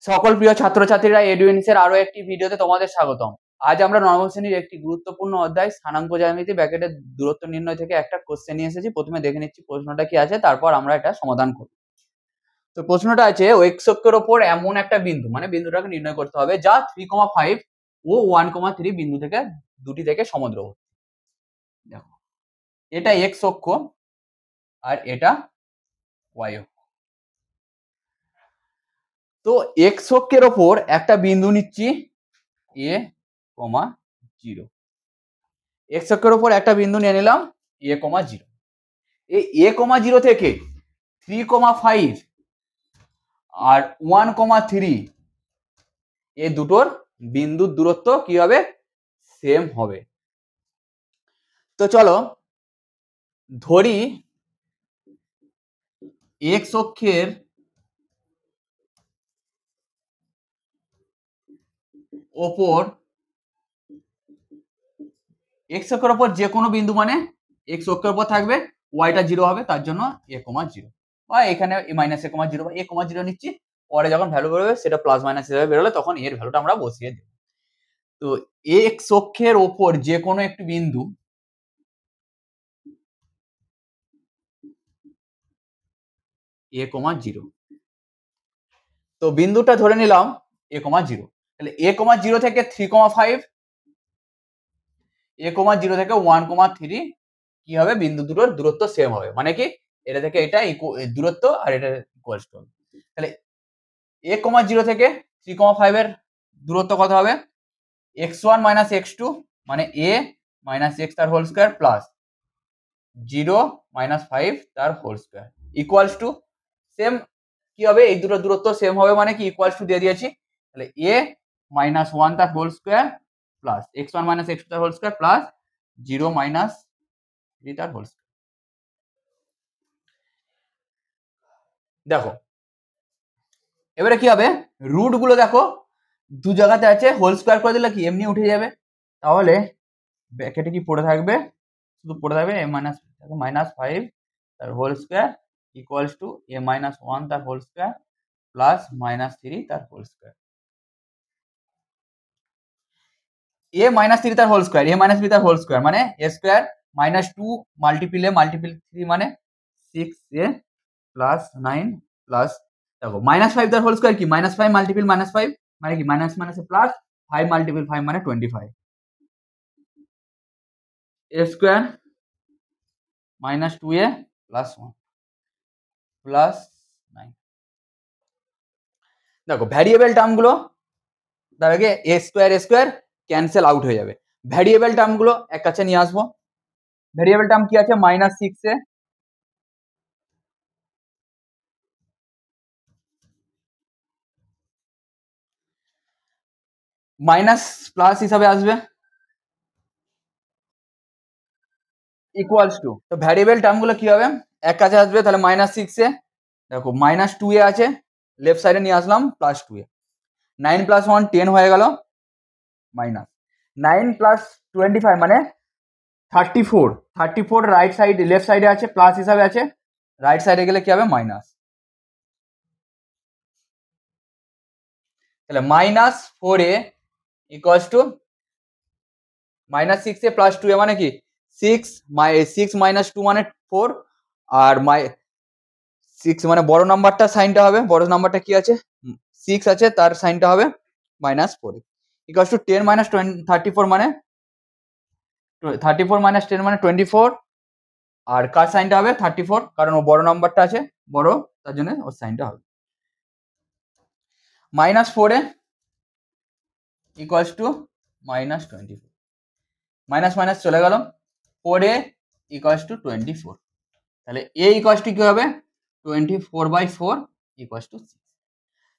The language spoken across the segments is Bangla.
সকল প্রিয় ছাত্রছাত্রীরা এডুইনসের আরো একটি ভিডিওতে তোমাদের স্বাগতম। আজ আমরা নবম শ্রেণীর একটি গুরুত্বপূর্ণ অধ্যায় স্থানাঙ্ক জ্যামিতি ব্র্যাকেটের দূরত্ব নির্ণয় থেকে একটা কোশ্চেন নিয়ে এসেছি। প্রথমে দেখে নিচ্ছি প্রশ্নটা কি আছে, তারপর আমরা এটা সমাধান করব। তো প্রশ্নটা আছে এক্স অক্ষের ওপর এমন একটা বিন্দু, মানে বিন্দুটাকে নির্ণয় করতে হবে যা 3,5 ও 1,3 বিন্দু থেকে দুটি থেকে সমদ্রবর্তী। দেখো এটা এক্স অক্ষ আর এটা ওয়াই অক্ষ। তো এক্স অক্ষের ওপর একটা বিন্দু নিচ্ছি এ কমা 0। এক্স অক্ষের ওপর একটা বিন্দু নিয়ে নিলাম এ কমা 0। এই এ কমা 0 থেকে 3,5 আর 1,3 এই দুটোর বিন্দুর দূরত্ব কি হবে? সেম হবে। তো চলো ধরি এক্স অক্ষের ওপর এক্স অক্ষের ওপর যে কোনো বিন্দু, মানে এক্স অক্ষের ওপর থাকবে, ওয়াইটা 0 হবে, তার জন্য এ কমা 0 বা এখানে মাইনাস এ কমা 0 বা এ কমা 0 নিচ্ছি। পরে যখন ভ্যালু বেরোবে সেটা প্লাস মাইনাস হিসেবে বেরোলে তখন এর ভ্যালুটা আমরা বসিয়ে দেব। তো এক্স অক্ষের ওপর যে কোনো একটি বিন্দু এ কমা 0, তো বিন্দুটা ধরে নিলাম এ কমা 0। তাহলে এ কমা 0 থেকে 3,5, এ কমা 0 থেকে 1,3 কি হবে? বিন্দু দুটোর দূরত্ব সেম হবে, মানে কি এটা থেকে এটা দূরত্ব আর এটা ইকুয়ালস টু। তাহলে এ কমা 0 থেকে 3,5 এর দূরত্ব কত হবে? x1 মাইনাস x2 মানে a মাইনাস x তার হোল স্কয়ার প্লাস 0 মাইনাস 5 তার whole square equals to same কি হবে? এই দুটো দূরত্ব সেম হবে মানে কি ইকুয়ালস টু দিয়ে দিয়েছি। তাহলে a মাইনাস 1 তার whole square plus x1 minus x2 তার হোল স্কয়ার প্লাস 0 মাইনাস 3 তার হোল স্কয়ার। দেখো এবারে কি হবে? রুট গুলো দেখো দু জায়গাতে আছে, হোল স্কয়ার করে দিলে কি এমনি উঠে যাবে। তাহলে ব্র্যাকেটে কি পড়ে থাকবে? শুধু পড়ে থাকবে a মাইনাস মাইনাস 5 তার whole square equals to a minus 1 তার হোল স্কয়ার প্লাস মাইনাস 3 তার হোল স্কয়ার। a মাইনাস 3 তার হোল স্কয়ার, a মাইনাস 3 তার হোল স্কয়ার মানে a স্কয়ার মাইনাস 2 মাল্টিপ্ল 3 মানে 6a প্লাস 9 প্লাস দেখো মাইনাস 5 তার হোল স্কয়ার কি মাইনাস 5 মাল্টিপ্ল মাইনাস 5 মানে কি মাইনাস মাইনাসে প্লাস 5 মাল্টিপ্ল 5 মানে 25 a square minus 2a plus 1 plus 9। দেখো ভ্যারিয়েবল টার্মগুলো তার আগে এ স্কোয়ার ক্যান্সেল আউট হয়ে যাবে। ভ্যারিয়েবল টার্মগুলো এক কাছে নিয়ে আসবো। ভ্যারিয়েবল টার্ম কি আছে? মাইনাস 6 এ মাইনাস প্লাস হিসাবে আসবে ইকুয়ালস টু। তো ভ্যারিয়েবল টার্মগুলো কি হবে? এক কাছে আসবে। তাহলে মাইনাস 6 এ দেখো মাইনাস 2a আছে, লেফট সাইডে নিয়ে আসলাম প্লাস 2a। 9 প্লাস 1 10 হয়ে গেল মাইনাস 9 প্লাস 25 মানে 34 রাইট সাইড লেফট সাইডে আছে, প্লাস হিসাবে আছে, রাইট সাইডে গেলে কি হবে? মাইনাস। তাহলে minus 4a equals to minus 6a plus 2a মানে কি 6 মাইনাস 2 মানে 4 আর 6 মানে বড় নাম্বারটা সাইনটা হবে, বড় নাম্বারটা কি আছে 6 আছে, তার সাইনটা হবে মাইনাস 4 ইকুয়ালস টু 10 মাইনাস 34 মানে 34 মাইনাস 10 মানে 24 আর কার সাইনটা হবে 34 কারণ ও বড় নাম্বারটা আছে বড়, তার জন্য ওর সাইনটা হবে minus 4a equals to minus 24। Minus minus চলে গেল, 4a ইকুয়ালস টু 24। তাহলে a ইকুয়ালস টু কি হবে? 24/4 ইকুয়ালস টু 6।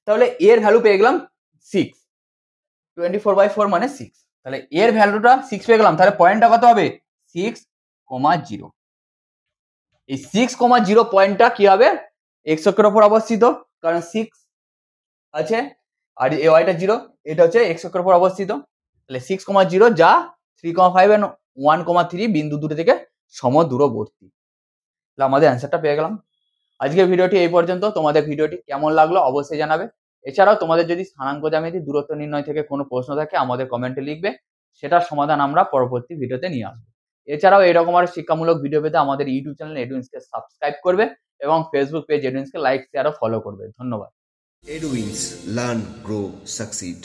তাহলে এর ভ্যালু পেয়ে গেলাম 6। 24/4 মানে 6। তাহলে এর ভ্যালুটা 6 পেয়ে গেলাম। তাহলে পয়েন্টটা কত হবে? 6,0। এই 6,0 পয়েন্টটা কি হবে? এক্স অক্ষের উপর অবস্থিত, কারণ 6 আছে আর এই ওয়াইটা 0, এটা হচ্ছে এক্স অক্ষের উপর অবস্থিত। তাহলে 6,0 যা 3,5 এবং 1,3 বিন্দু দুটো থেকে সমদূরবর্তী। তাহলে আমাদের অ্যান্সারটা পেয়ে গেলাম। আজকের ভিডিওটি এই পর্যন্ত। তোমাদের ভিডিওটি কেমন লাগলো অবশ্যই জানাবে। এছাড়াও তোমাদের যদি স্থানাঙ্ক জ্যামিতি দূরত্ব নির্ণয় থেকে কোনো প্রশ্ন থাকে আমাদের কমেন্টে লিখবে, সেটার সমাধান আমরা পরবর্তী ভিডিওতে নিয়ে আসবো। এছাড়াও এরকম আরো শিক্ষামূলক ভিডিও পেতে আমাদের ইউটিউব চ্যানেল এডুইন্সকে সাবস্ক্রাইব করবে এবং ফেসবুক পেজ এডুইন্সকে লাইক শেয়ার ও ফলো করবে। ধন্যবাদ। Edwins, learn, grow, succeed.